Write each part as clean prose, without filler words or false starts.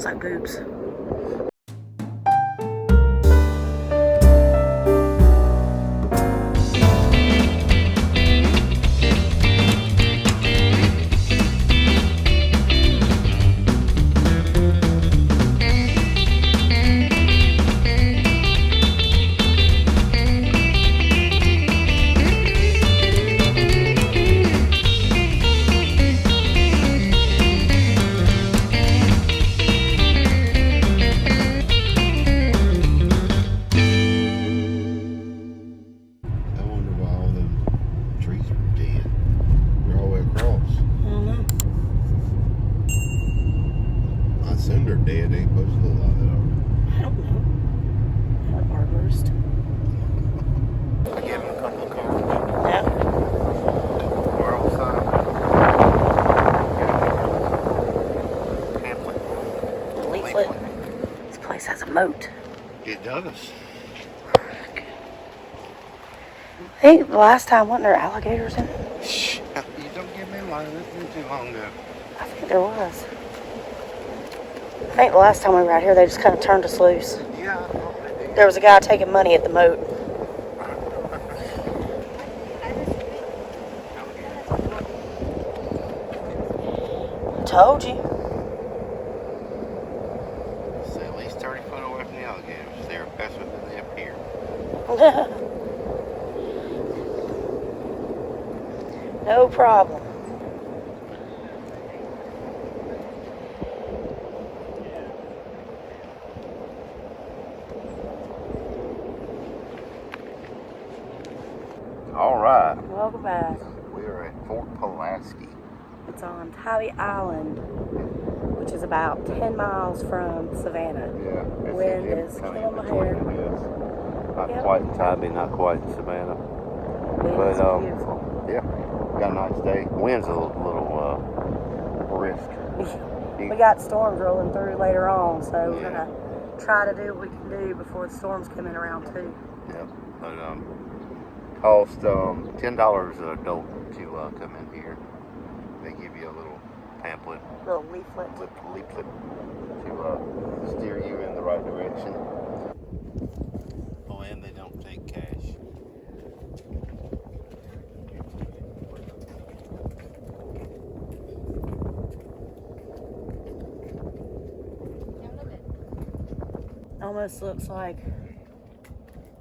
Looks like boobs. Moat. It does. I think the last time, wasn't there alligators in it? Shh. You don't give me one. This was too long ago. I think there was. I think the last time we were out here, they just kind of turned us loose. Yeah, I thought they did. There was a guy taking money at the moat. I told you. No problem. All right. Welcome back. We are at Fort Pulaski. It's on Tybee Island, which is about 10 miles from Savannah. Yeah. Wind is killing my hair. Not quite in Tybee, not quite in Savannah. It's beautiful. Yeah. Got a nice day. Wind's a little brisk. We got storms rolling through later on, so we're gonna try to do what we can do before the storms come in around too. Yeah, but cost $10 an adult to come in here. They give you a little pamphlet, Little leaflet. leaflet to steer you in the right direction. Oh, and they don't take cash. Almost looks like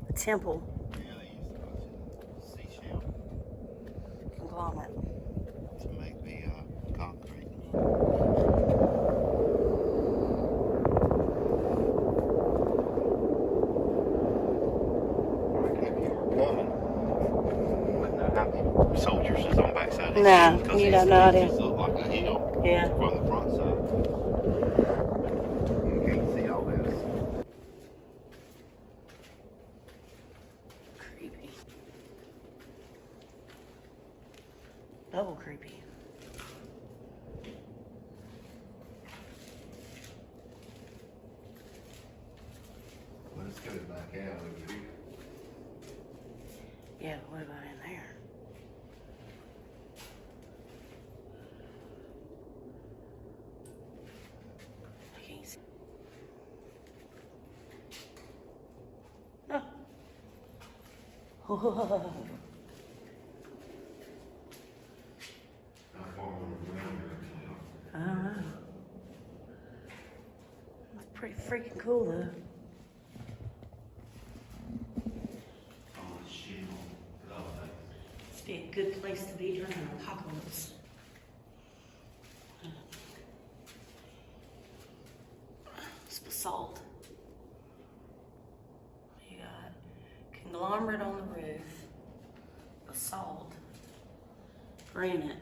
a temple. Yeah, they used to put seashell Conglomerate. to make the concrete. I reckon if you were coming, you wouldn't know how many soldiers is on backside of No, you don't know it. Just look like a hill. Yeah. From the front side. You can't see all this. Creepy. Double creepy. Let's go back out over here. Yeah, but what about in there? I can't see. Oh. Whoa. I don't know. That's pretty freaking cool though. Must be a good place to be during an apocalypse. It's basalt. You got conglomerate on the roof, basalt, granite,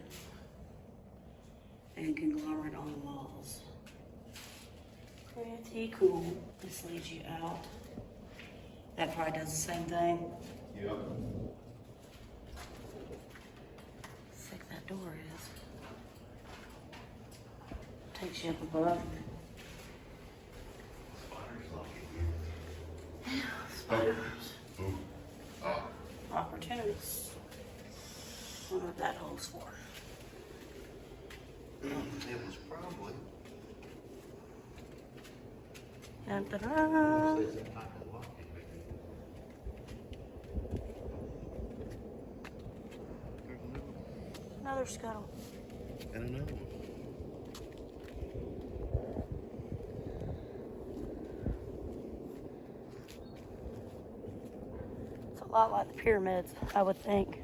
and conglomerate on the walls. Pretty cool. This leads you out. That probably does the same thing. Yep. Sick that door is. Takes you up above. Spiders like it here. Spiders. Oh. Opportunities. I wonder what that holds for. It was probably Dun, dun, dun. Another scuttle. And another one. It's a lot like the pyramids, I would think.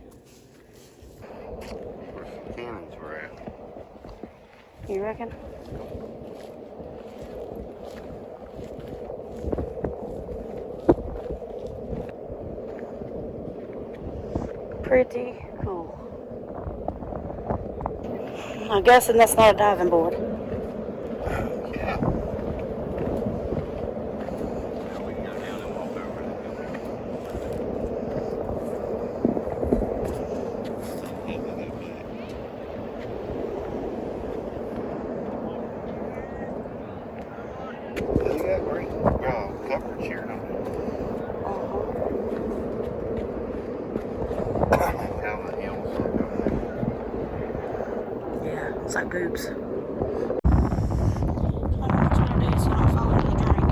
Where some cannons were at. You reckon? Pretty cool. I'm guessing that's not a diving board. Yeah. Now we can go down and walk over it. They got great coverage here, don't they? Down the hills over there. Yeah, it's like boobs. I don't know what you want to do so I don't fall into the drink.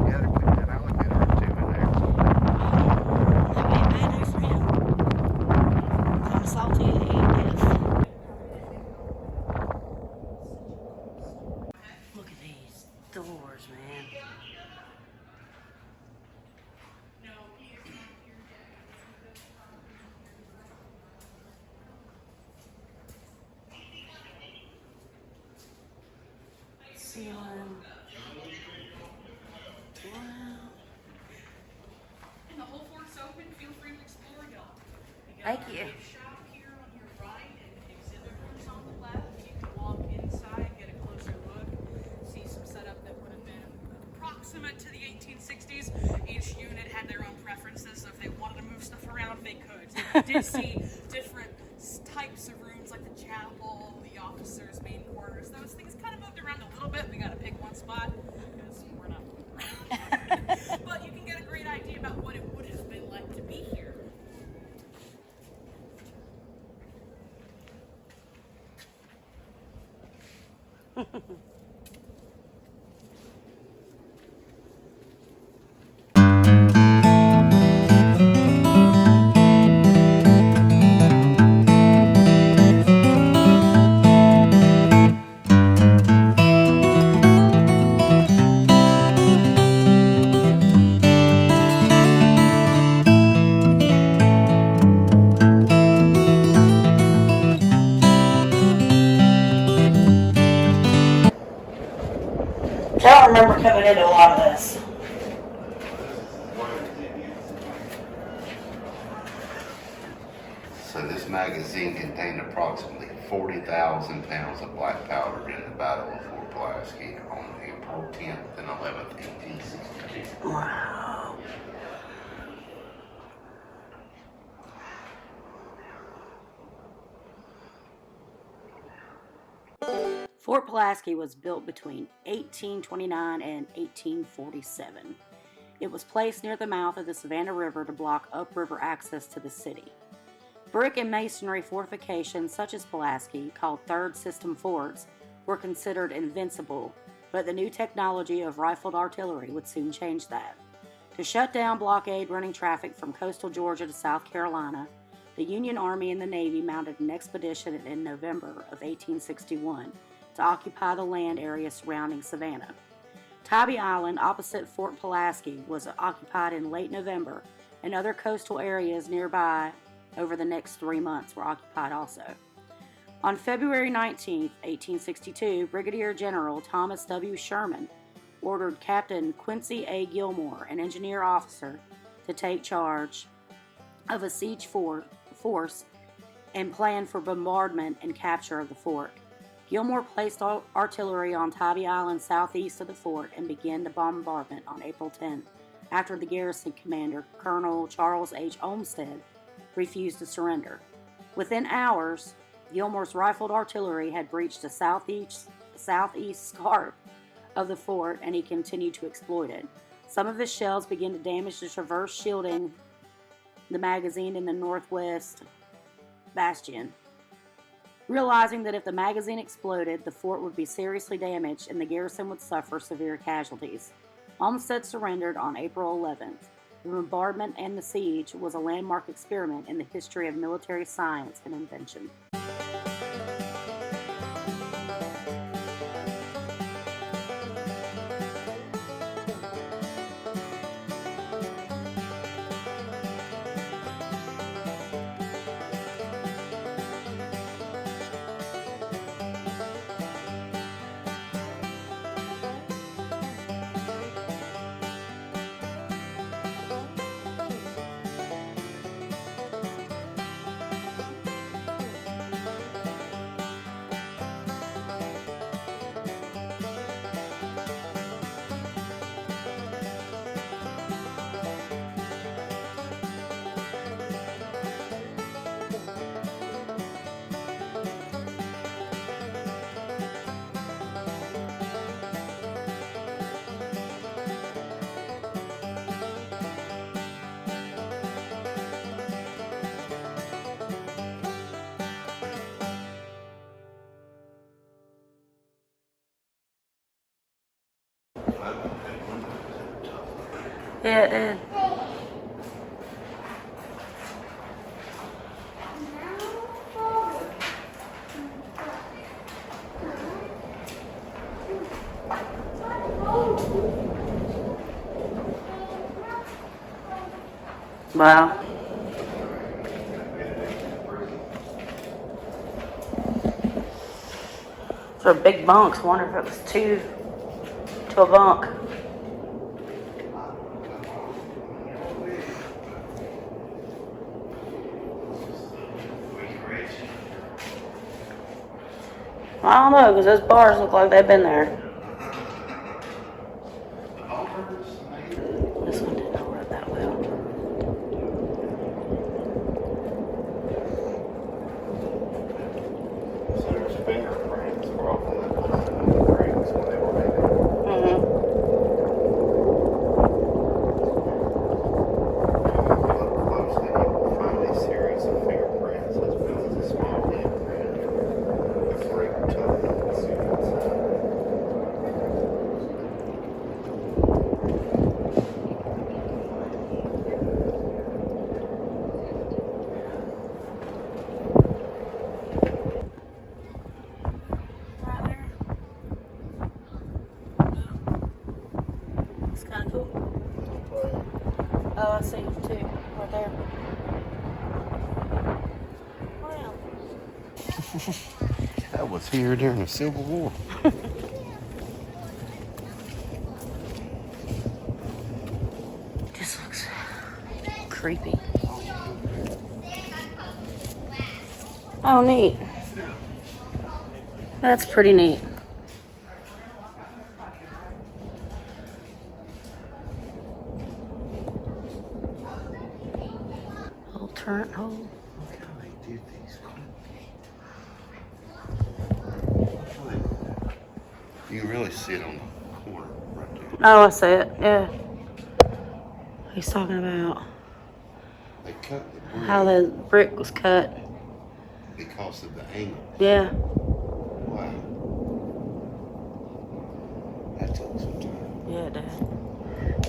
Yeah, they're putting an alligator or two in there. That'd be a bad day for him. I'm salty to eat death. Look at these doors, man. Ceiling. Wow. And the whole fort's open. Feel free to explore, y'all. Thank you. A shop here on your right and exhibit rooms on the left. You can walk inside, get a closer look, see some setup that would have been approximate to the 1860s. Each unit had their own preferences, so if they wanted to move stuff around, they could. So you did see different types of rooms, like the chapel, the officers' main quarters. Those things kind of moved around a little bit. We got to pick one spot because we're not. But you can get a great idea about what it would have been like to be here. I don't remember coming into a lot of this. So this magazine contained approximately 40,000 pounds of black powder during the Battle of Fort Pulaski on April 10th and 11th, 1862. Wow. Fort Pulaski was built between 1829 and 1847. It was placed near the mouth of the Savannah River to block upriver access to the city. Brick and masonry fortifications such as Pulaski, called third system forts, were considered invincible, but the new technology of rifled artillery would soon change that. To shut down blockade running traffic from coastal Georgia to South Carolina, the Union Army and the Navy mounted an expedition in November of 1861 to occupy the land area surrounding Savannah. Tybee Island, opposite Fort Pulaski, was occupied in late November, and other coastal areas nearby over the next 3 months were occupied also. On February 19, 1862, Brigadier General Thomas W. Sherman ordered Captain Quincy A. Gilmore, an engineer officer, to take charge of a siege force and plan for bombardment and capture of the fort. Gilmore placed artillery on Tybee Island southeast of the fort and began the bombardment on April 10th, after the garrison commander, Colonel Charles H. Homestead, refused to surrender. Within hours, Gilmore's rifled artillery had breached the southeast scarp of the fort, and he continued to exploit it. Some of his shells began to damage the traverse shielding the magazine in the northwest bastion. Realizing that if the magazine exploded, the fort would be seriously damaged and the garrison would suffer severe casualties. Homestead surrendered on April 11th. The bombardment and the siege was a landmark experiment in the history of military science and invention. Yeah, it did. Wow. Those are big bunks. I wonder if it was two to a bunk. I don't know, because those bars look like they've been there. This one didn't hold up that well. So there's fingerprints were often left behind the rings when they were made. Mm-hmm. If you look closely, you will find a series of fingerprints as well as a small handprint. The break toe inside. Right there. It's kind of cool. Oh, I see two right there. Wow. That was here during the Civil War. This looks creepy. Oh, neat. That's pretty neat. Little turret hole. Look how they did these. You can really see it on the corner right there. Oh, I see it. Yeah. He's talking about They cut the brick how the brick was cut. because of the angle. Yeah. Wow. That took some time. Yeah, it did.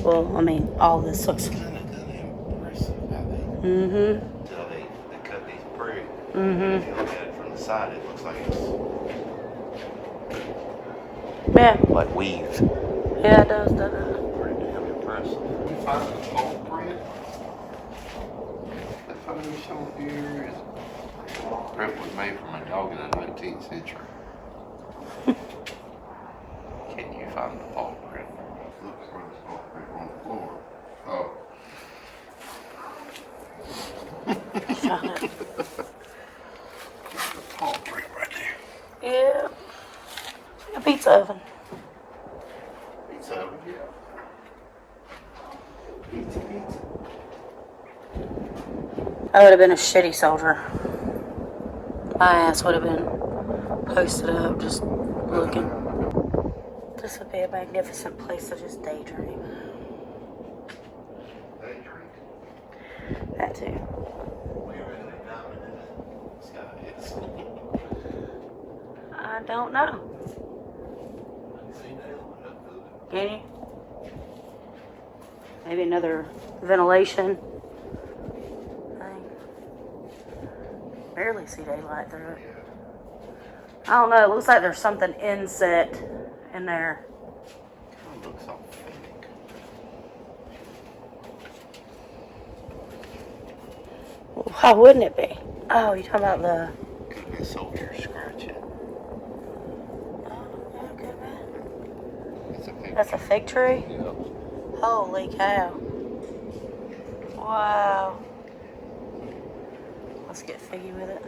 Well, I mean, all this looks. Kind of impressive how they Mm-hmm. until they cut these bricks. Mm-hmm. If you look at it from the side, it looks like it's Yeah. like weaved. Yeah, it does, doesn't it? Pretty damn impressive. You find the whole print? The photo shown here is print was made from a dog in the 19th century. Can you find the paw print? Look for the paw print on the floor. Oh. Found it. The paw print right there. Yeah. A pizza oven. Pizza oven, yeah. Pizza. I would have been a shitty soldier. My ass would have been posted up, just looking. This would be a magnificent place to just daydream. Daydream. That too. Where in the dominant sky is. I don't know. Can you? Maybe another ventilation thing. Barely see daylight through it. I don't know. It looks like there's something inset in there. Kind of looks authentic. Well, why wouldn't it be? Oh, you're talking about the... Could be a soldier scratching. Oh, okay, That's a fig that's a fig tree? Yeah. Holy cow. Wow. Let's get figgy with it.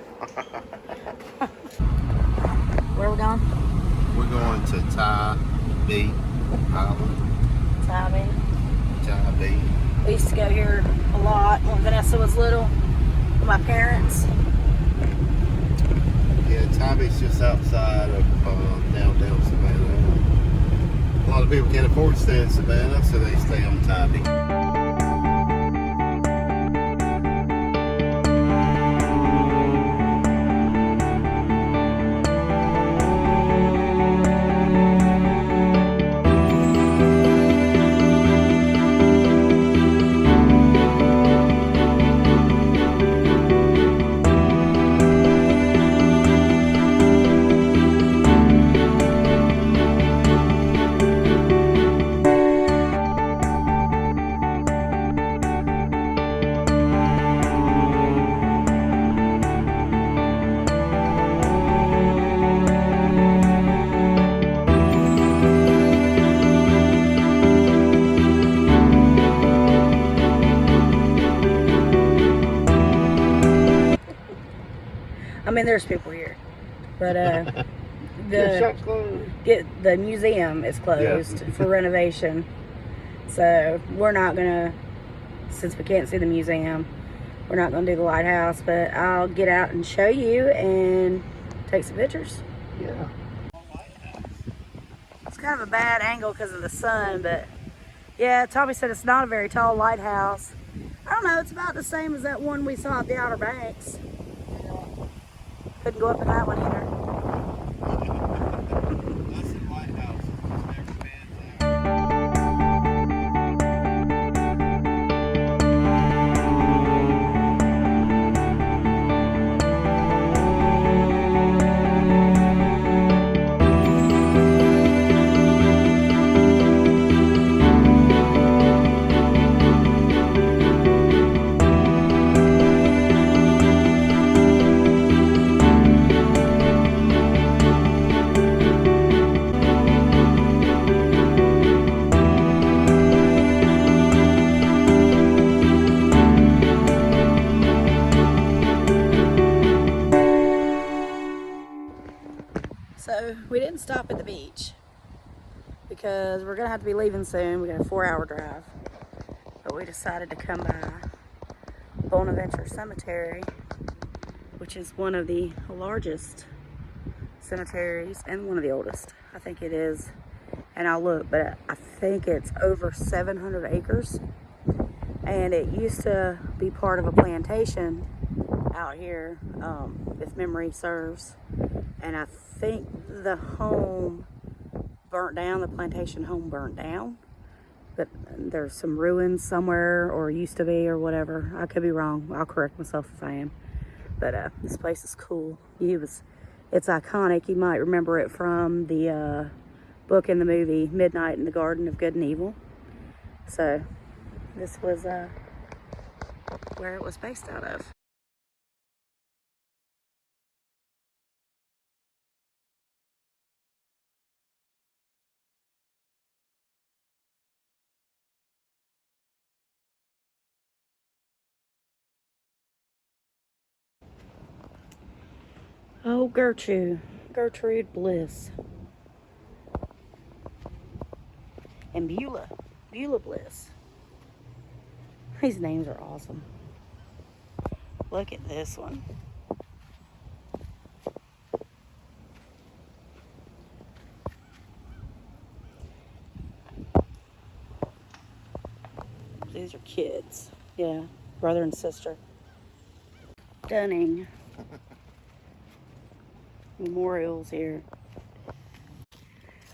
Where are we going? We're going to Tybee Island. Tybee. We used to go here a lot when Vanessa was little with my parents. Yeah, Tybee's just outside of downtown Savannah. A lot of people can't afford to stay in Savannah, so they stay on Tybee. I mean, there's people here, but The shop's closed. the museum is closed for renovation, so we're not gonna, since we can't see the museum, we're not gonna do the lighthouse. But I'll get out and show you and take some pictures. Yeah. It's kind of a bad angle because of the sun, but yeah, Tommy said it's not a very tall lighthouse. I don't know, it's about the same as that one we saw at the Outer Banks. Couldn't go up in that one either. That's the lighthouse. Never been So we didn't stop at the beach because we're gonna have to be leaving soon. We got a 4-hour drive, but we decided to come by Bonaventure Cemetery, which is one of the largest cemeteries and one of the oldest. I think it is, and I'll look, but I think it's over 700 acres, and it used to be part of a plantation out here, if memory serves. And I think the home burnt down, the plantation home burnt down, but there's some ruins somewhere, or used to be, or whatever. I could be wrong. I'll correct myself if I am. But this place is cool. It's iconic. You might remember it from the book and the movie Midnight in the Garden of Good and Evil. So this was where it was based out of. Oh, Gertrude Bliss. And Beulah Bliss. These names are awesome. Look at this one. These are kids. Yeah, brother and sister. Stunning memorials here.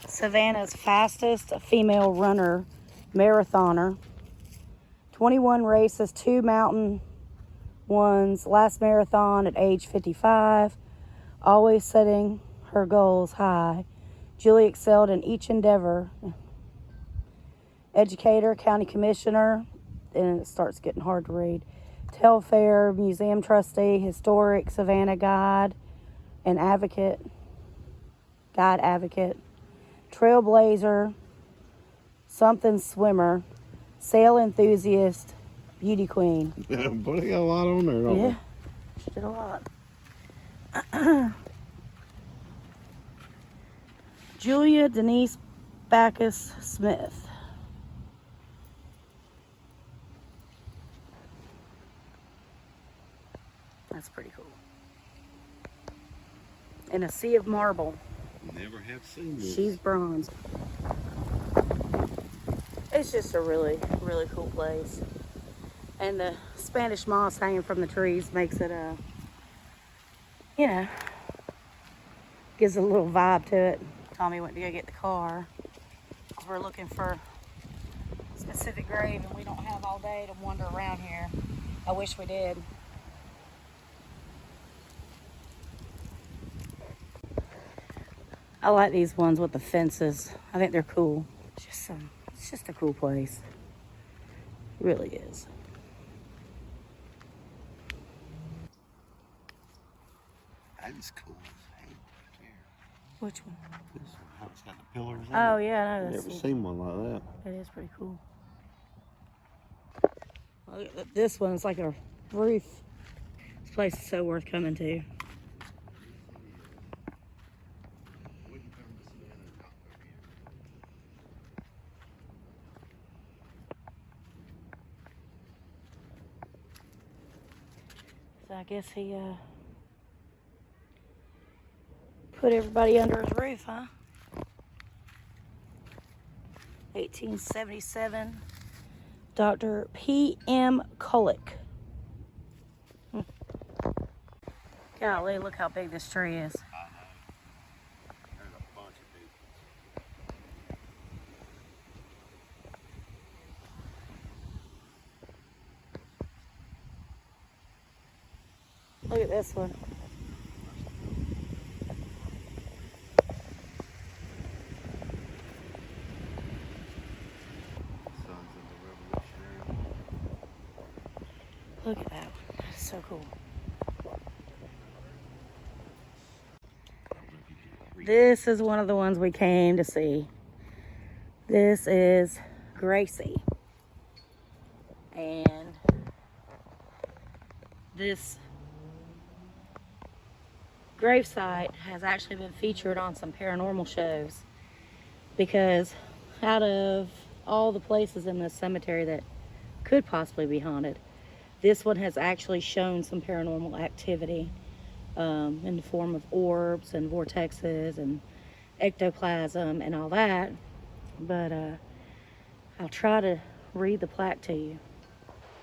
Savannah's fastest female runner, marathoner, 21 races, 2 mountain ones, last marathon at age 55, always setting her goals high. Julie excelled in each endeavor. Educator, county commissioner, and it starts getting hard to read. Telfair, museum trustee, historic Savannah guide, and advocate, trailblazer, something swimmer, sail enthusiast, beauty queen. But he got a lot on there, don't Yeah, she did a lot. Julia Denise Backus Smith. That's pretty cool. In a sea of marble. Never have seen this. She's bronze. It's just a really, really cool place. And the Spanish moss hanging from the trees makes it you know, gives a little vibe to it. Tommy went to go get the car. We're looking for a specific grave and we don't have all day to wander around here. I wish we did. I like these ones with the fences. I think they're cool. It's just a cool place. It really is. That is cool as heck right there. Which one? This one, how it's got the pillars in Oh it. yeah, I know. I've That's never seen one like that. It is pretty cool. Look at this one. It's like a roof. This place is so worth coming to. So I guess he put everybody under his roof, huh? 1877. Dr. P.M. Cullick. Golly, look how big this tree is. There's a bunch of people. Look at this one. Sons of the Revolutionary. Look at that one. That's so cool. This is one of the ones we came to see. This is Gracie. And this gravesite has actually been featured on some paranormal shows because out of all the places in this cemetery that could possibly be haunted, this one has actually shown some paranormal activity in the form of orbs and vortexes and ectoplasm and all that. But I'll try to read the plaque to you.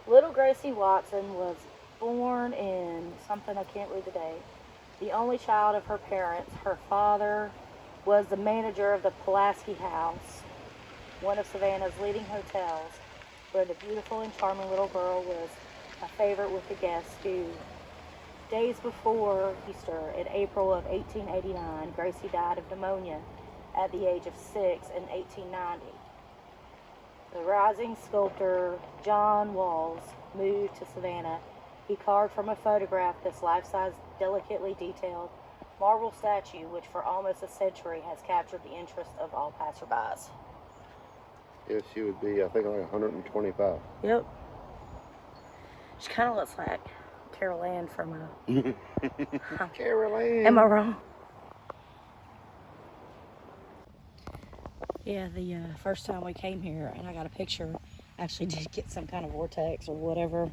Little Gracie Watson was born in something I can't read the date. The only child of her parents. Her father was the manager of the Pulaski House, one of Savannah's leading hotels, where the beautiful and charming little girl was a favorite with the guests who, days before Easter in April of 1889, Gracie died of pneumonia at the age of 6 in 1890. The rising sculptor John Walls moved to Savannah. He carved from a photograph this life-size, delicately detailed marble statue, which for almost a century has captured the interest of all passerbys. Yes, she would be, I think, like 125. Yep. She kind of looks like Carol Ann from Carol Ann. Am I wrong? Yeah, the first time we came here, and I got a picture, actually did get some kind of vortex or whatever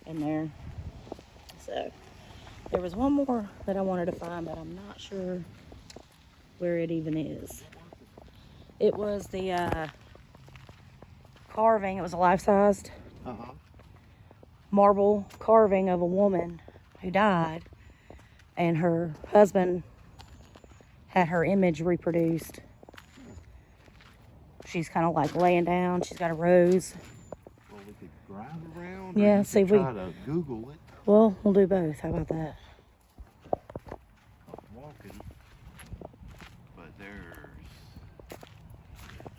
in there. So, there was one more that I wanted to find, but I'm not sure where it even is. It was the carving. It was a life-sized marble carving of a woman who died, and her husband had her image reproduced. She's kind of like laying down. She's got a rose. Well, we Yeah, you see, could we... try to Google it. Well, we'll do both. How about that? Walking, but there's.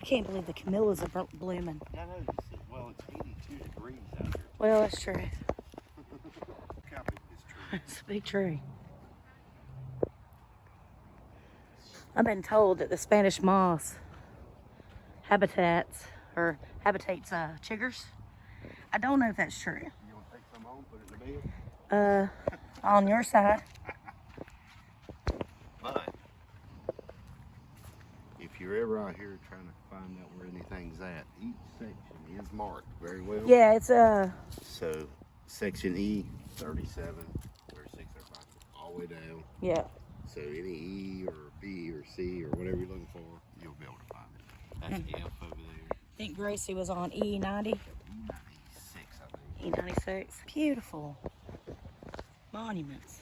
I can't believe the camellias are blooming. Yeah, no, well, it's 82 degrees out here. Well, that's true. Look how big this tree It's a big tree. I've been told that the Spanish moss habitates chiggers. I don't know if that's true. You want to take some home, put it in the bed? On your side. But if you're ever out here trying to find out where anything's at, each section is marked very well. Yeah, it's So section E, 37, 36, 35, all the way down. yeah. So any E or B or C or whatever you're looking for, you'll be able to find it. That's the F over there. I think Gracie was on E90. E96, I think. E96. Beautiful monuments.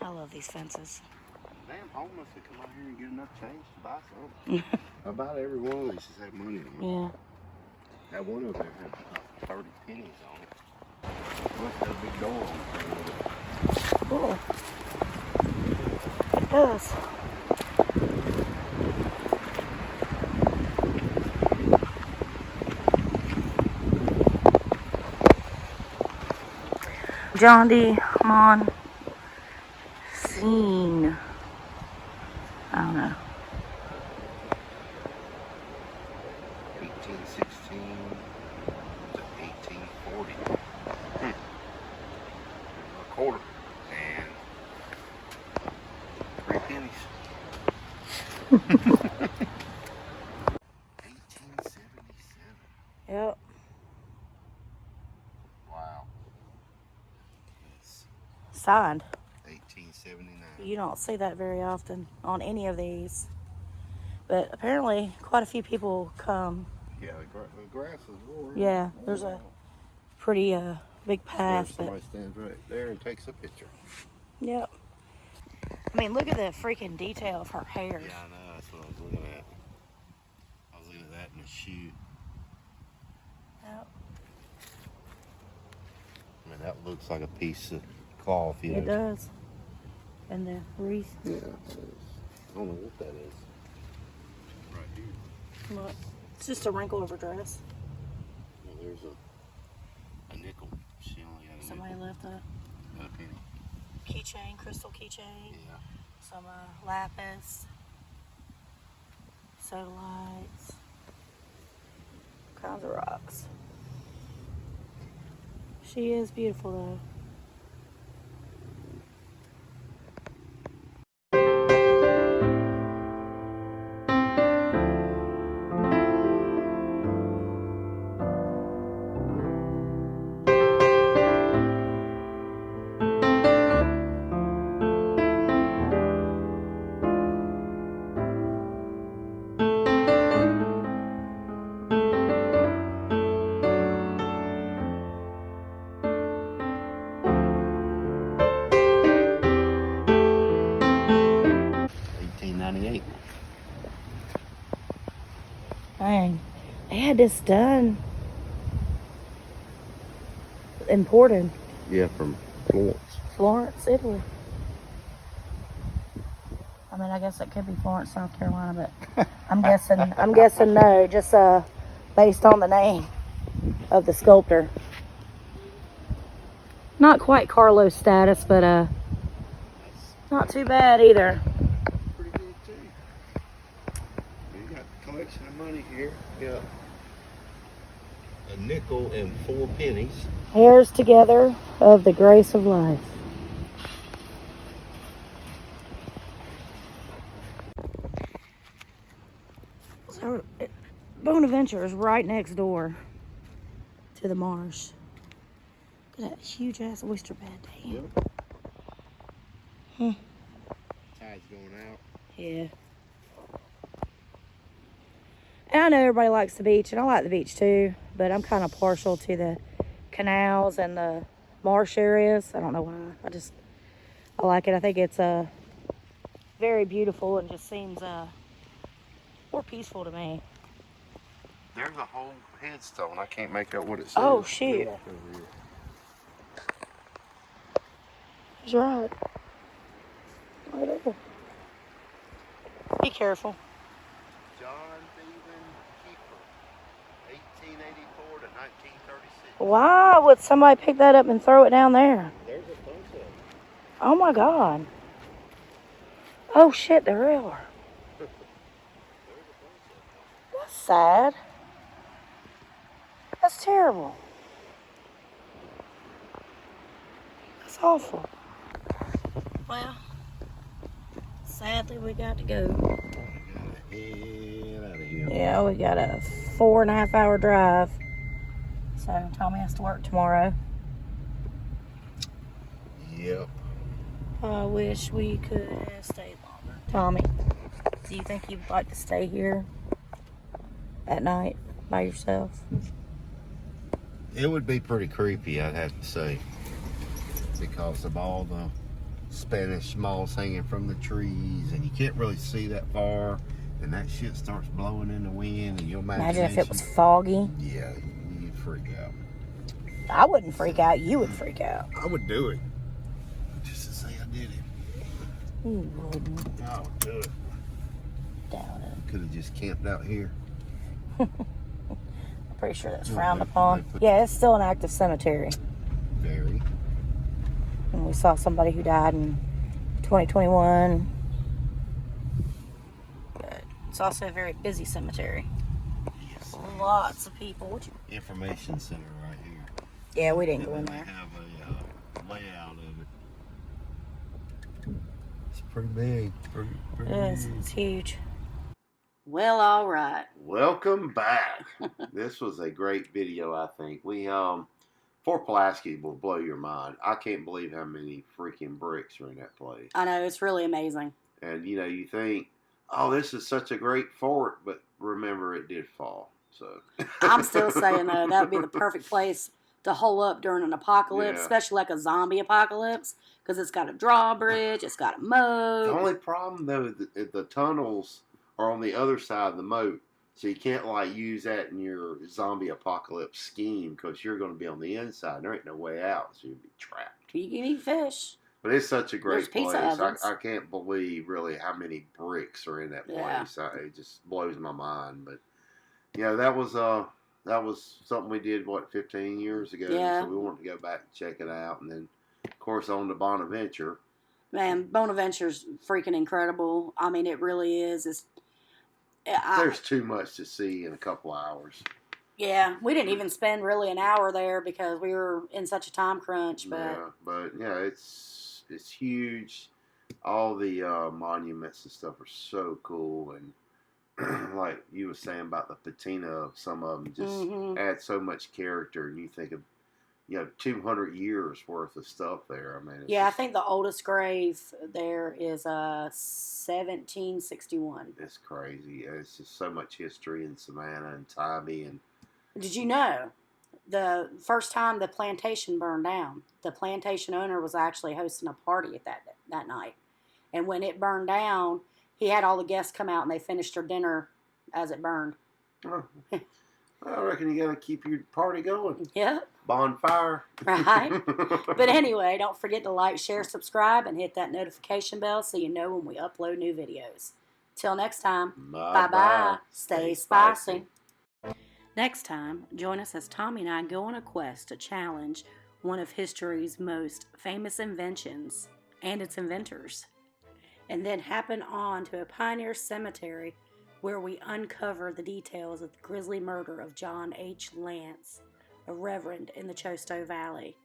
I love these fences. Damn homeless would come out here and get enough change to buy something. About every one of these has had money on it. Yeah. That one over there had about 30 pennies on it. Must have a big door on it. Cool. It does. John D. Mon Scene. I don't know. 1816 to 1840. A quarter. And 3 pennies. 1877. Yep. Wow. Signed. 1879. You don't see that very often on any of these. But apparently quite a few people come. Yeah, the grass is growing. Yeah, there's a pretty big There, path. somebody stands right there and takes a picture. Yep. I mean, look at the freaking detail of her hair. Yeah, I know. That's what I was looking at. I was looking at that in the shoe. Yep. I mean, that looks like a piece of cloth. You It know? does. And the wreath. Yeah, it is. I don't know what that is. Right here. Look, it's just a wrinkle over dress. Well, there's a nickel. She only got a Somebody nickel. left a A penny. keychain, crystal keychain. Yeah. Some lapis. Sodalites. All kinds of rocks. She is beautiful though. Dang. They had this done. Imported. Yeah, from Florence. Florence, Italy. I mean, I guess it could be Florence, South Carolina, but I'm guessing no, just based on the name of the sculptor. Not quite Carlos status, but not too bad either. Pretty good too. You got a collection of money here. Yeah. A nickel and 4 pennies. Hairs together of the grace of life. So, Bonaventure is right next door to the marsh. Look at that huge ass oyster bed. Damn. Yep. Tide's going out. Yeah. And I know everybody likes the beach, and I like the beach too, but I'm kind of partial to the canals and the marsh areas. I don't know why. I like it. I think it's very beautiful and just seems more peaceful to me. There's a whole headstone. I can't make out what it says. Oh, shoot. We'll walk over here. He's right. Right there. Be careful. John Stephen Kiefer, 1884 to 1936. Why would somebody pick that up and throw it down there? There's a bunch of them. Oh my God. Oh shit, there are. That's sad. That's terrible. That's awful. Well, sadly we got to go. Head out of here. Yeah, we got a 4.5 hour drive. So Tommy has to work tomorrow. Yep. I wish we could have stayed longer. Tommy, do you think you'd like to stay here at night by yourself? It would be pretty creepy, I'd have to say, because of all the Spanish moss hanging from the trees, and you can't really see that far, and that shit starts blowing in the wind, and your imagination. Imagine if it was foggy. Yeah, you'd freak out. I wouldn't freak out. You would freak out. I would do it, just to say I did it. You wouldn't. I would do it. Doubt it. Could have just camped out here. I'm pretty sure that's frowned upon. Yeah, it's still an active cemetery. Very. And we saw somebody who died in 2021. But it's also a very busy cemetery. Yes. Lots of people. Information center right here. Yeah, we didn't go in And they there. have a layout of it. It's pretty big. Pretty Yes, big. it's huge. Well, all right. Welcome back. This was a great video, I think. Fort Pulaski will blow your mind. I can't believe how many freaking bricks are in that place. I know, it's really amazing. And, you think, oh, this is such a great fort, but remember, it did fall. So I'm still saying, though, that would be the perfect place to hole up during an apocalypse, Yeah. especially like a zombie apocalypse, because it's got a drawbridge, it's got a moat. The only problem, though, the tunnels are on the other side of the moat. So you can't, use that in your zombie apocalypse scheme because you're going to be on the inside. There ain't no way out, so you'll be trapped. You can eat fish. But it's such a great There's pizza place. ovens. I can't believe, really, how many bricks are in that Yeah. place. It just blows my mind. But, that was something we did, 15 years ago? Yeah. So we wanted to go back and check it out. And then, of course, on to Bonaventure. Man, Bonaventure's freaking incredible. I mean, it really is. There's too much to see in a couple hours. Yeah, we didn't even spend really an hour there because we were in such a time crunch. But It's huge. All the monuments and stuff are so cool, and like you were saying about the patina of some of them, just add so much character. And you think of 200 years worth of stuff there. I mean, I think the oldest grave there is 1761. It's crazy. It's just so much history in Savannah and Tybee. And Did you know the first time the plantation burned down, the plantation owner was actually hosting a party at that night, and when it burned down, he had all the guests come out and they finished their dinner as it burned. oh, I reckon you got to keep your party going. Yeah. Bonfire. Right. But anyway, don't forget to like, share, subscribe, and hit that notification bell so you know when we upload new videos. Till next time, bye-bye. Stay spicy. Next time, join us as Tommy and I go on a quest to challenge one of history's most famous inventions and its inventors, and then happen on to a pioneer cemetery where we uncover the details of the grisly murder of John H. Lance, a reverend in the Chosto Valley.